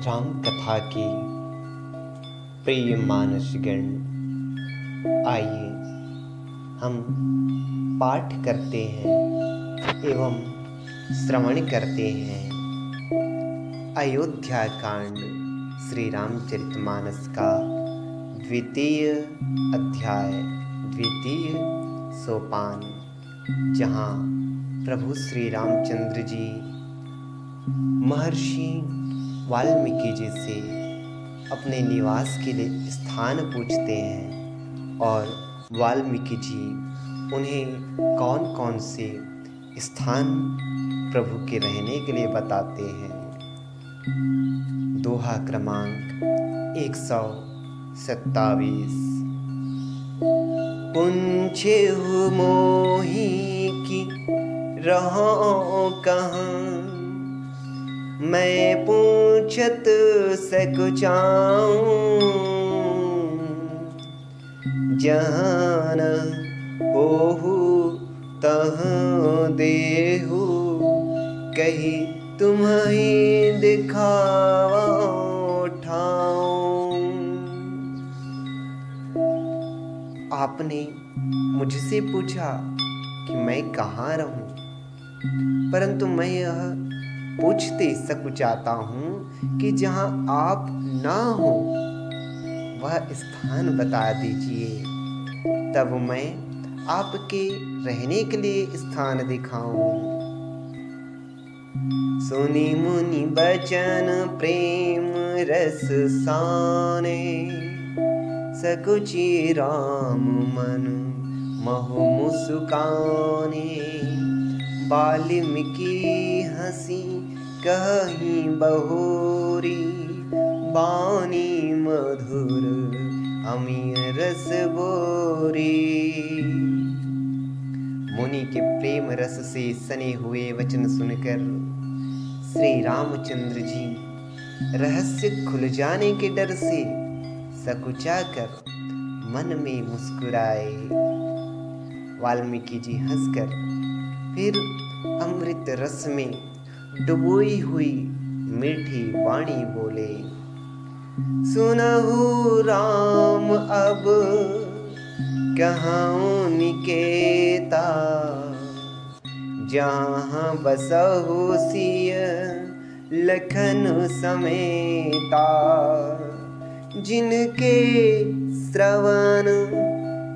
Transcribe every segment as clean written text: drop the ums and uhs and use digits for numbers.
राम कथा की प्रिय मानसगण, आइए हम पाठ करते हैं एवं श्रवण करते हैं अयोध्या कांड श्री रामचरितमानस का द्वितीय अध्याय, द्वितीय सोपान, जहाँ प्रभु श्री रामचंद्र जी महर्षि वाल्मीकि जी से अपने निवास के लिए स्थान पूछते हैं और वाल्मीकि जी उन्हें कौन कौन से स्थान प्रभु के रहने के लिए बताते हैं। दोहा क्रमांक 127। पूछेहु मोहि कि रहो कहाँ, मैं पूछत सकुचाऊं। जहाँ न होहु तहाँ देहु, कही तुम्हें दिखावा ठाऊं। आपने मुझसे पूछा कि मैं कहाँ रहूं, परंतु मैं यह पूछते सकुचाता हूँ कि जहाँ आप ना हो वह स्थान बता दीजिए, तब मैं आपके रहने के लिए स्थान दिखाऊं। सुनी मुनि बचन प्रेम रस साने, सकुचि राम मन महु मुस्काने। वाल्मीकि हंसी कहीं बहोरी, बानी मधुर अमीय रस बोरी। मुनि के प्रेम रस से सने हुए वचन सुनकर श्री रामचंद्र जी रहस्य खुल जाने के डर से सकुचाकर मन में मुस्कुराए। वाल्मीकि जी हंसकर फिर अमृत रस में डुबोई हुई मीठी वाणी बोले। सुनहु राम अब कहाँ निकेता, जहाँ बसहु सिय लखन समेता। जिनके श्रवण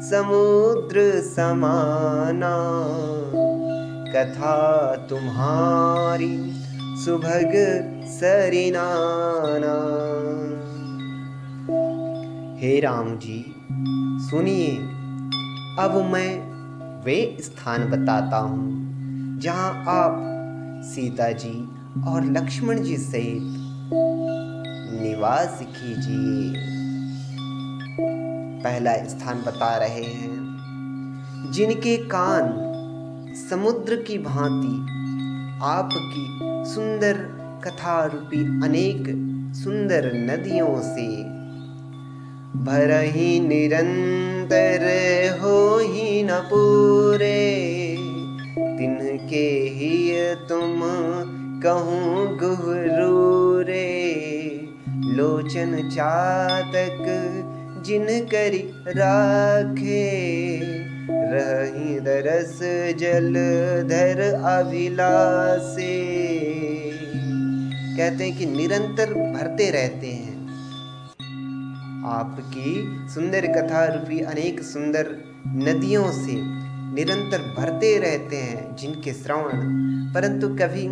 समुद्र समाना, कथा तुम्हारी सुभग सरिनाना। हे राम जी सुनिए, अब मैं वे स्थान बताता हूँ जहाँ आप सीता जी और लक्ष्मण जी सहित निवास कीजिए। पहला स्थान बता रहे हैं, जिनके कान समुद्र की भांति आपकी सुंदर कथा रूपी अनेक सुंदर नदियों से भरहि निरंतर होहि न पूरे। तिनके ही तुम कहूँ गुहरूरे, लोचन चातक जिन करि राखे। रही दरस जल धर अभिलाषे। कहते हैं कि निरंतर भरते रहते हैं आपकी सुंदर कथा रूपी अनेक सुंदर नदियों से, निरंतर भरते रहते हैं जिनके श्रवण, परंतु कभी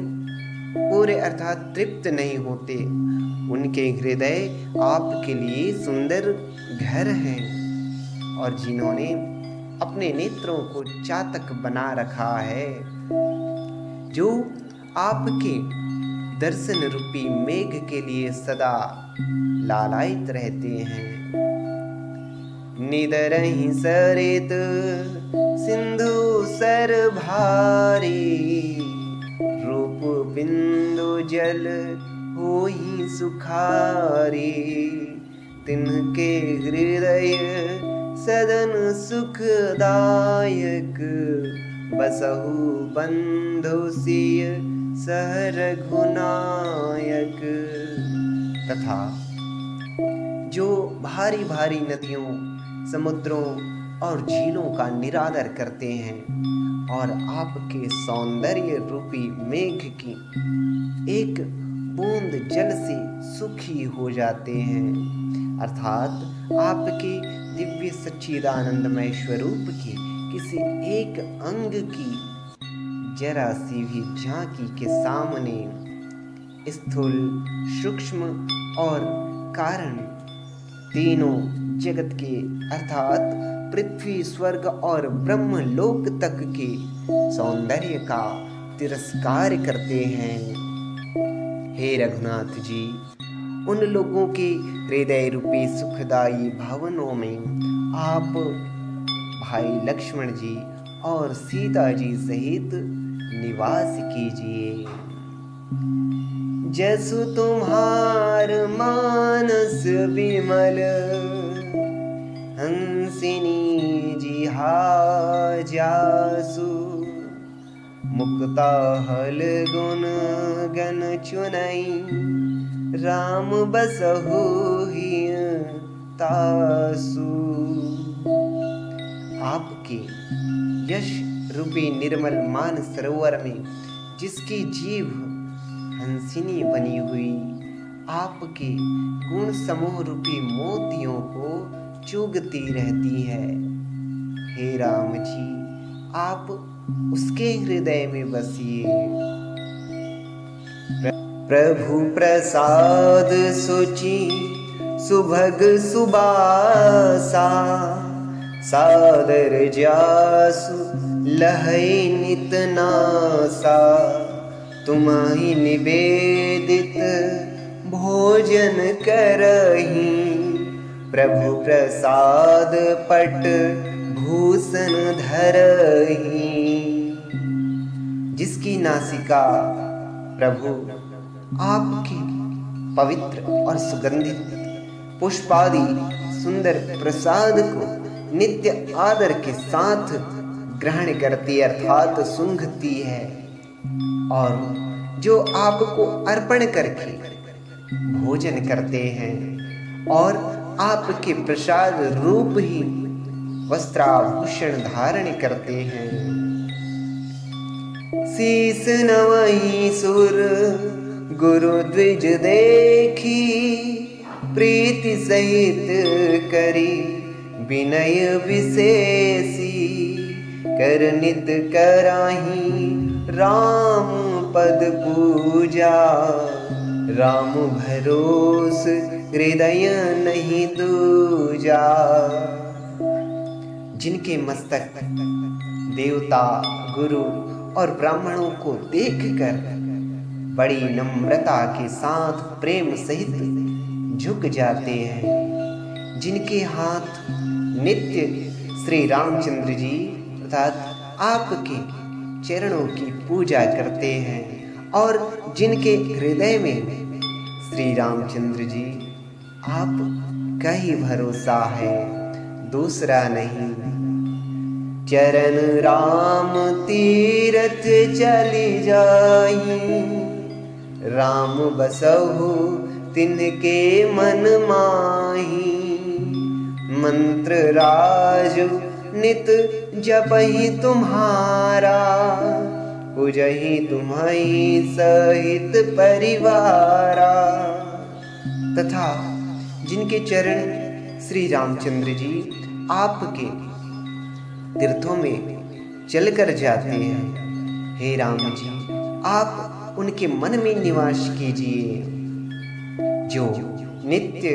पूरे अर्थात तृप्त नहीं होते। उनके हृदय आपके लिए सुंदर घर हैं, और जिन्होंने अपने नेत्रों को चातक बना रखा है, जो आपके दर्शन रूपी मेघ के लिए सदा लालायित रहते हैं। निदरहि सरित सिंधु सर भारी, रूप बिंदु जल होहि सुखारी। तिनके हृदय सदन सुखदायक, बसहु बंधु सिय सहर घुनायक। तथा जो भारी भारी नदियों, समुद्रों और झीलों का निरादर करते हैं और आपके सौंदर्य रूपी मेघ की एक बूंद जल से सुखी हो जाते हैं, अर्थात आपके दिव्य सच्चिदानंदमय स्वरूप के किसी एक अंग की जरा सी भी झांकी के सामने स्थूल, सूक्ष्म और कारण तीनों जगत के अर्थात पृथ्वी, स्वर्ग और ब्रह्म लोक तक के सौंदर्य का तिरस्कार करते हैं। हे रघुनाथ जी, उन लोगों के हृदय रूपी सुखदायी भवनों में आप भाई लक्ष्मण जी और सीता जी सहित निवास कीजिए। जसु तुम्हार मानस विमल, हंसिनी जिहा जासु, मुक्ता हल गुण गन चुनई, राम बसहु हिय तासु। आपके यश रूपी निर्मल मान सरोवर में जिसकी जीभ हंसिनी बनी हुई आपके गुण समूह रूपी मोतियों को चुगती रहती है, हे राम जी, आप उसके हृदय में बसिए। प्रभु प्रसाद सुचि सुभग सुबासा, सादर जासु लहै नित नासा, तुम्हि निवेदित भोजन करहि, प्रभु प्रसाद पट भूषण धरहि। जिसकी नासिका प्रभु आपके पवित्र और सुगंधित पुष्पादि सुंदर प्रसाद को नित्य आदर के साथ ग्रहण करती अर्थात सूंघती है, और जो आपको अर्पण करके भोजन करते हैं और आपके प्रसाद रूप ही वस्त्राभूषण धारण करते हैं। शीस नवहि सुर गुरु द्विज देखी, प्रीति सहित करी विनय विशेषी, कर नित कराही राम पद पूजा, राम भरोस हृदय नहीं दूजा। जिनके मस्तक देवता, गुरु और ब्राह्मणों को देखकर बड़ी नम्रता के साथ प्रेम सहित झुक जाते हैं, जिनके हाथ नित्य श्री रामचंद्र जी अर्थात आपके चरणों की पूजा करते हैं, और जिनके हृदय में श्री रामचंद्र जी आप का ही भरोसा है, दूसरा नहीं। चरण राम तीरथ चली जाई, राम बसहु तिनके मन माही, मंत्र राज नित जपहि तुम्हारा, पूजहि तुम्हारी सहित परिवारा। तथा जिनके चरण श्री रामचंद्र जी आपके तीर्थों में चलकर जाते हैं, हे राम जी, आप उनके मन में निवास कीजिए, जो नित्य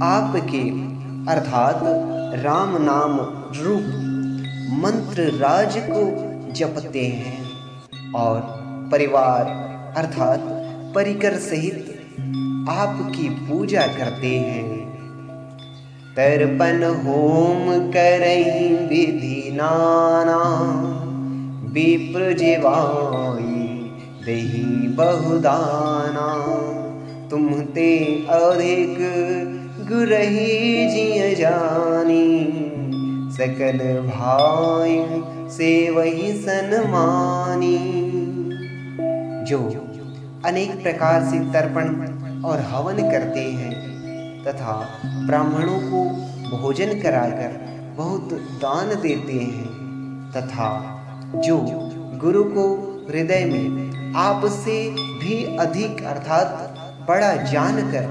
आपके अर्थात राम नाम रूप मंत्र राज को जपते हैं और परिवार अर्थात परिकर सहित आपकी पूजा करते हैं। तर्पण होम करहि विधि नाना, विप्र जिवाई देहि बहुदाना, तुम्हते अधिक गुरहि जिय जानी, सकल भाई से वही सन्मानी। जो अनेक प्रकार से तर्पण और हवन करते हैं तथा ब्राह्मणों को भोजन कराकर बहुत दान देते हैं तथा जो गुरु को हृदय में आपसे भी अधिक अर्थात बड़ा जानकर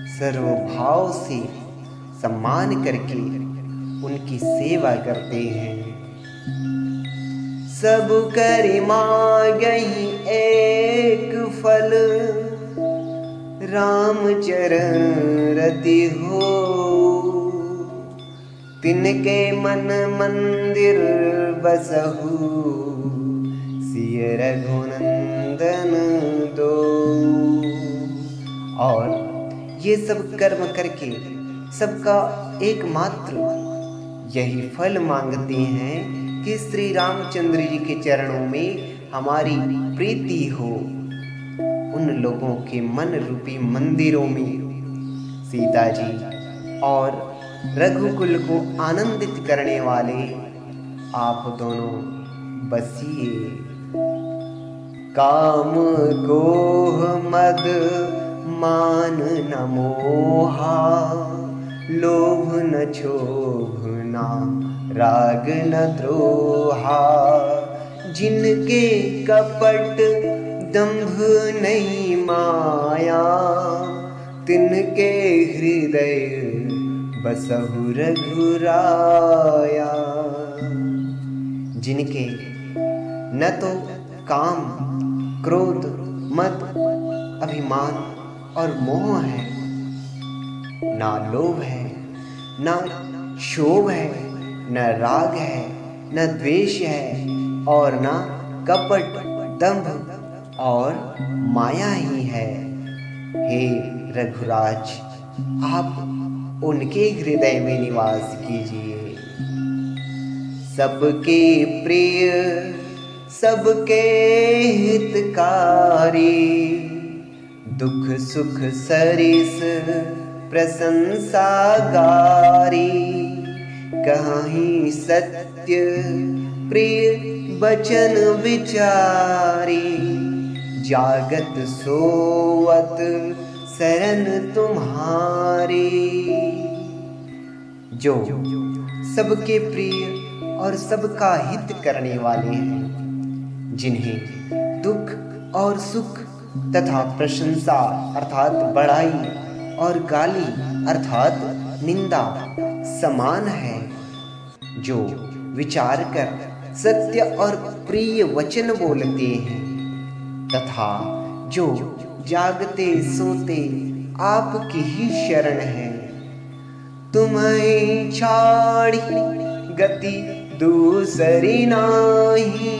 सर्वभाव से सम्मान करके उनकी सेवा करते हैं। सब करि मांगहि एक फल, राम चरण रति हो। तिनके मन मंदिर बसहु, सिय रघुनंदन दो। और ये सब कर्म करके सबका एकमात्र यही फल मांगते हैं कि श्री रामचंद्र जी के चरणों में हमारी प्रीति हो। उन लोगों के मन रूपी मंदिरों में सीता जी और रघुकुल को आनंदित करने वाले आप दोनों बसिए। काम गोह मद मान न मोहा, लोभ न क्षोभ ना राग न द्रोहा। जिनके कपट दंभ नहीं माया, तिनके हृदय बसहु रघुराया। जिनके न तो काम, क्रोध, मद, अभिमान और मोह है, ना लोभ है, ना क्षोभ है, न राग है, न द्वेष है और न कपट, दंभ और माया ही है। हे रघुराज, आप उनके हृदय में निवास कीजिए। सबके प्रिय, सबके हितकारी, दुख सुख सरिस प्रशंसा गारी। कहीं सत्य प्रिय बचन विचारी, जागत सोवत शरण तुम्हारी। जो सबके प्रिय और सबका हित करने वाले हैं, जिन्हें दुख और सुख तथा प्रशंसा अर्थात बड़ाई और गाली अर्थात निंदा समान है। जो विचार कर सत्य और प्रिय वचन बोलते हैं तथा जो जागते सोते आपकी ही शरण है। तुम्हें छाड़ी गति दूसरी नाही,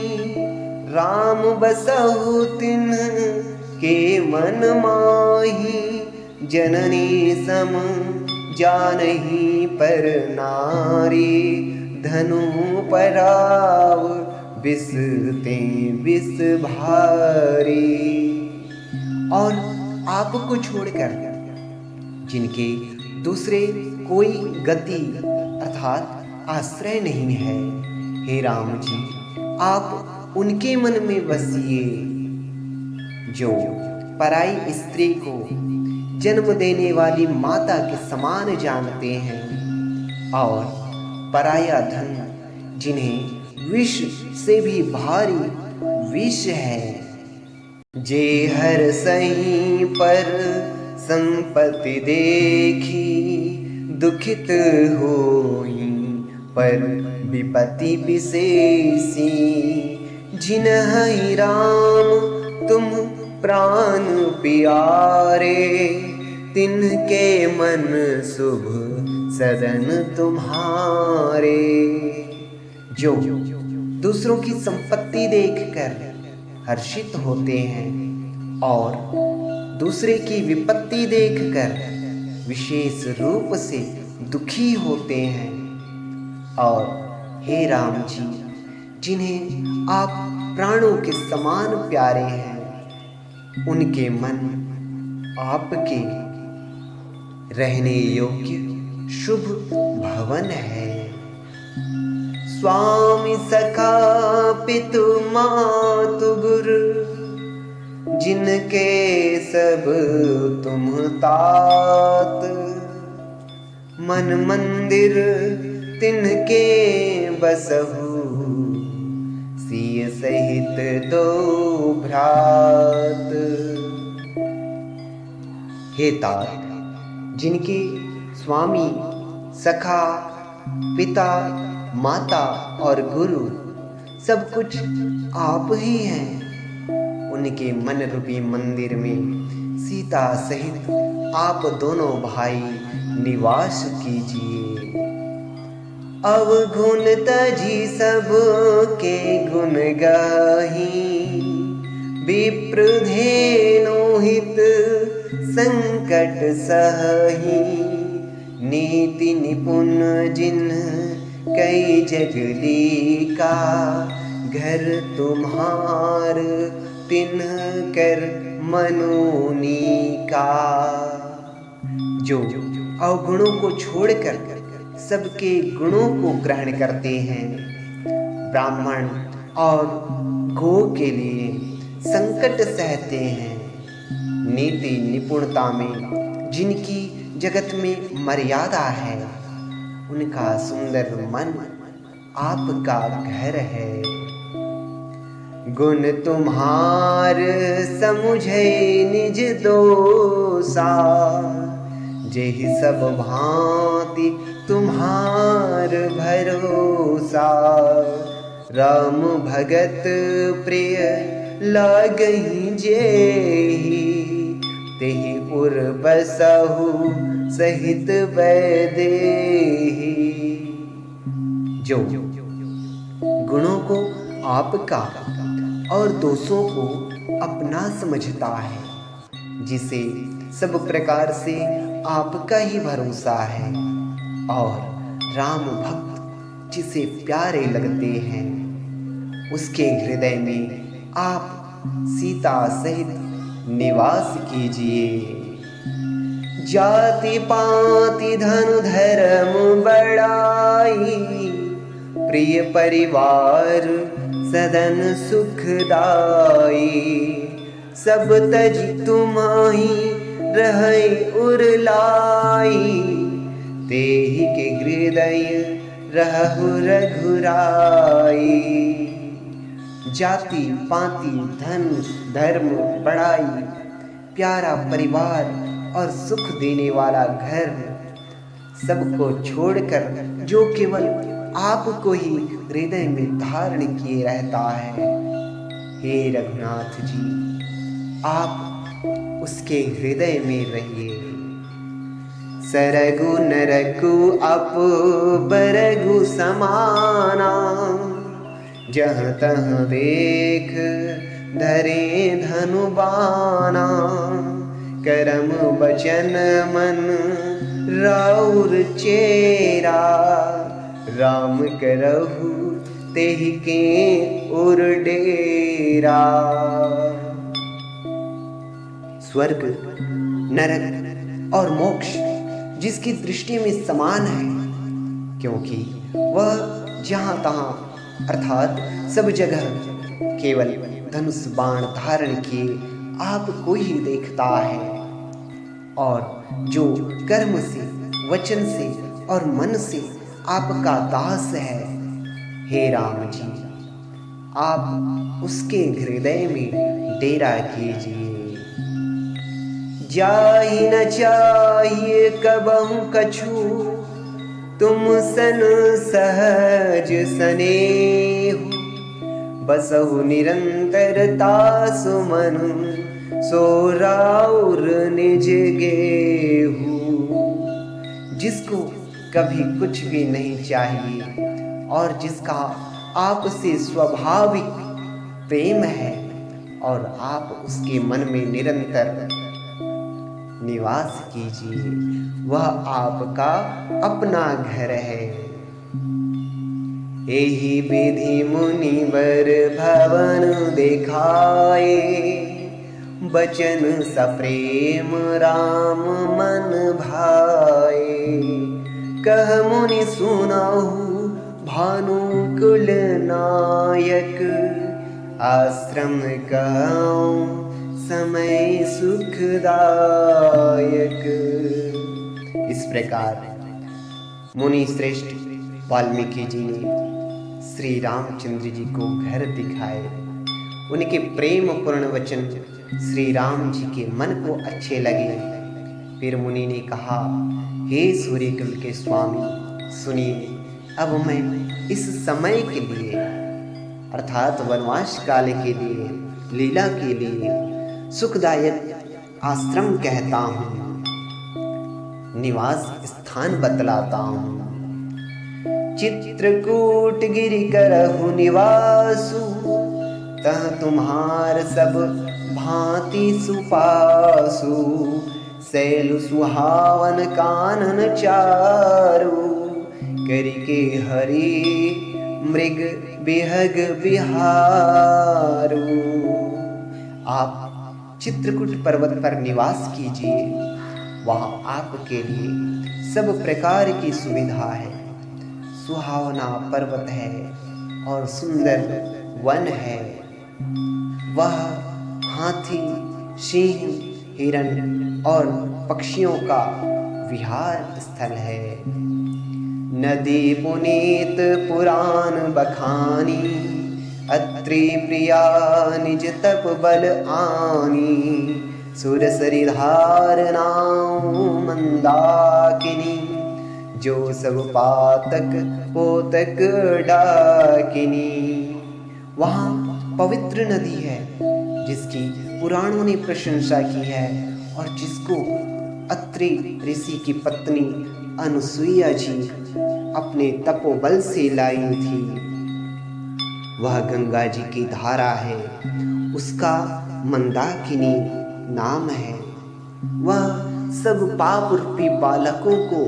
राम बसहु तिन के मन माही। जननी सम जानही पर नारी, धनु पराव बिसते बिस भारी। और आपको छोड़कर जिनके दूसरे कोई गति अर्थात आश्रय नहीं है, हे राम जी आप उनके मन में बसिए। जो पराई स्त्री को जन्म देने वाली माता के समान जानते हैं और पराया धन जिन्हें विष से भी भारी विष है। जे हर सही पर संपत्ति देखी, दुखित होई पर विपत्ति विशेषी। जिन्हि राम तुम प्राण प्यारे, तिनके मन शुभ सदन तुम्हारे। जो दूसरों की संपत्ति देखकर हर्षित होते हैं और दूसरे की विपत्ति देखकर विशेष रूप से दुखी होते हैं। और हे राम जी, जिन्हें आप प्राणों के समान प्यारे हैं, उनके मन आपके रहने योग्य शुभ भवन है। स्वामी सखा पितु मातु गुरु, जिनके सब तुम तात, मन मंदिर तिनके बसहु, सिय सहित दो भ्रात। हे तात, जिनके स्वामी, सखा, पिता, माता और गुरु सब कुछ आप ही हैं, उनके मन रूपी मंदिर में सीता सहित आप दोनों भाई निवास कीजिए। अवगुण तजी सब के गुण गाही, विप्र धेनु हित संकट सही, नीति निपुण जिन कई जगली का, घर तुम्हार तिन्ह कर मनोनी का। जो अवगुणों को छोड़कर सबके गुणों को ग्रहण करते हैं, ब्राह्मण और गो के लिए संकट सहते हैं, नीति निपुणता में जिनकी जगत में मर्यादा है, उनका सुंदर मन आपका घर है। गुण तुम्हार समुझे निज दोसा, जेहि सब भांति तुम्हार भरोसा। राम भगत प्रिय लागहि जेहि, तेहि उर बसहु सहित वैदेही। जो गुणों को आपका और दोषों को अपना समझता है, जिसे सब प्रकार से आपका ही भरोसा है, और राम भक्त जिसे प्यारे लगते हैं, उसके हृदय में आप सीता सहित निवास कीजिए। जाति पाति धनु धर्म बड़ाई, प्रिय परिवार सदन सुखदाई। सब तज तुम्हाही रहै उरलाई, तेहि के हृदय रहु रघुराई। जाति पाति धन धर्म बड़ाई, प्यारा परिवार और सुख देने वाला घर, सबको छोड़कर जो केवल आपको ही हृदय में धारण किए रहता है, हे रघुनाथ जी, आप उसके हृदय में रहिए। सरगु नरगु अप बरगु समाना, जहाँ तहाँ देख धरे धनु बाना। करम बचन मन राउर चेरा, राम करहु तेहि के उर डेरा। स्वर्ग, नरक और मोक्ष जिसकी दृष्टि में समान है, क्योंकि वह जहाँ तहाँ अर्थात सब जगह केवल धनुष बाण धारण किए आपको ही देखता है, और जो कर्म से, वचन से और मन से आपका दास है, हे राम जी, आप उसके हृदय में डेरा कीजिए। जाहि न चाहिए कबहु कछु, तुम सन सहज सनेहु। बसहु निरंतरता सुमनु, सो राउर निज गेहु। जिसको कभी कुछ भी नहीं चाहिए और जिसका आपसे स्वाभाविक प्रेम है, और आप उसके मन में निरंतर निवास कीजिए, वह आपका अपना घर है। एहि विधि मुनिवर भवन देखाए, बचन सप्रेम राम मन भाए। कह मुनि सुनाहु भानुकुल नायक, आश्रम कहूँ समय सुखदायक। इस प्रकार मुनि श्रेष्ठ वाल्मीकि जी ने श्री रामचंद्र जी को घर दिखाए। उनके प्रेम पूर्ण वचन श्री राम जी के मन को अच्छे लगे। फिर मुनि ने कहा, हे सूर्यकुल के स्वामी सुनिए, अब मैं इस समय के लिए अर्थात वनवास काल के लिए, लीला के लिए सुखदायक आश्रम कहता हूँ, निवास स्थान बतलाता हूँ। चित्रकूट गिरि करहु निवासु, तह तुम्हार सब भांति सुपासु। शैल सुहावन कानन चारु, करिके हरि मृग बिहग बिहारू। आप चित्रकूट पर्वत पर निवास कीजिए, वहाँ आपके लिए सब प्रकार की सुविधा है। सुहावना पर्वत है और सुंदर वन है। वह हाथी, सिंह, हिरण और पक्षियों का विहार स्थल है। नदी पुनीत पुराण बखानी, अत्रि प्रिया निज तप बल आनी। सुरसरी धार नाम मंदाकिनी, जो सब पातक पोतक डाकिनी। वहाँ पवित्र नदी है जिसकी पुराणों ने प्रशंसा की है और जिसको अत्रि ऋषि की पत्नी अनुसुईया जी अपने तपोबल से लाई थी। वह गंगा जी की धारा है, उसका मंदाकिनी नाम है। वह सब पाप रूपी बालकों को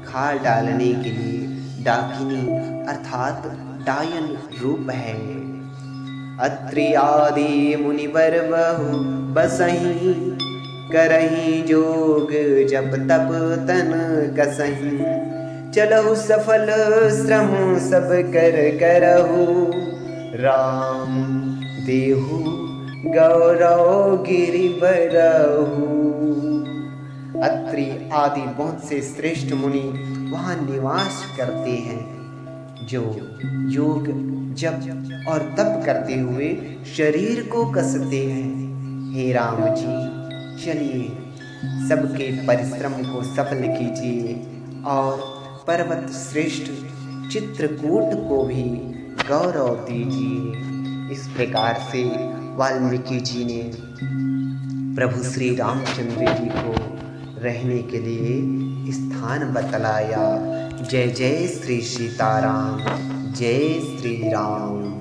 खा डालने के लिए डाकिनी अर्थात डायन रूप है। अत्रि आदि मुनिवर बहु बसहि, करहि जोग जप तप तन कसहि। चलहु सफल श्रम सब कर करहु, राम देहु गौरव गिरि बरहु। अत्रि आदि बहुत से श्रेष्ठ मुनि वहाँ निवास करते हैं, जो योग जप और तप करते हुए शरीर को कसते हैं। हे राम जी, चलिए सबके परिश्रम को सफल कीजिए और पर्वत श्रेष्ठ चित्रकूट को भी गौरव दीजिए। इस प्रकार से वाल्मीकि जी ने प्रभु श्री रामचंद्र जी को रहने के लिए स्थान बतलाया। जय जय श्री सीताराम, जय श्री राम।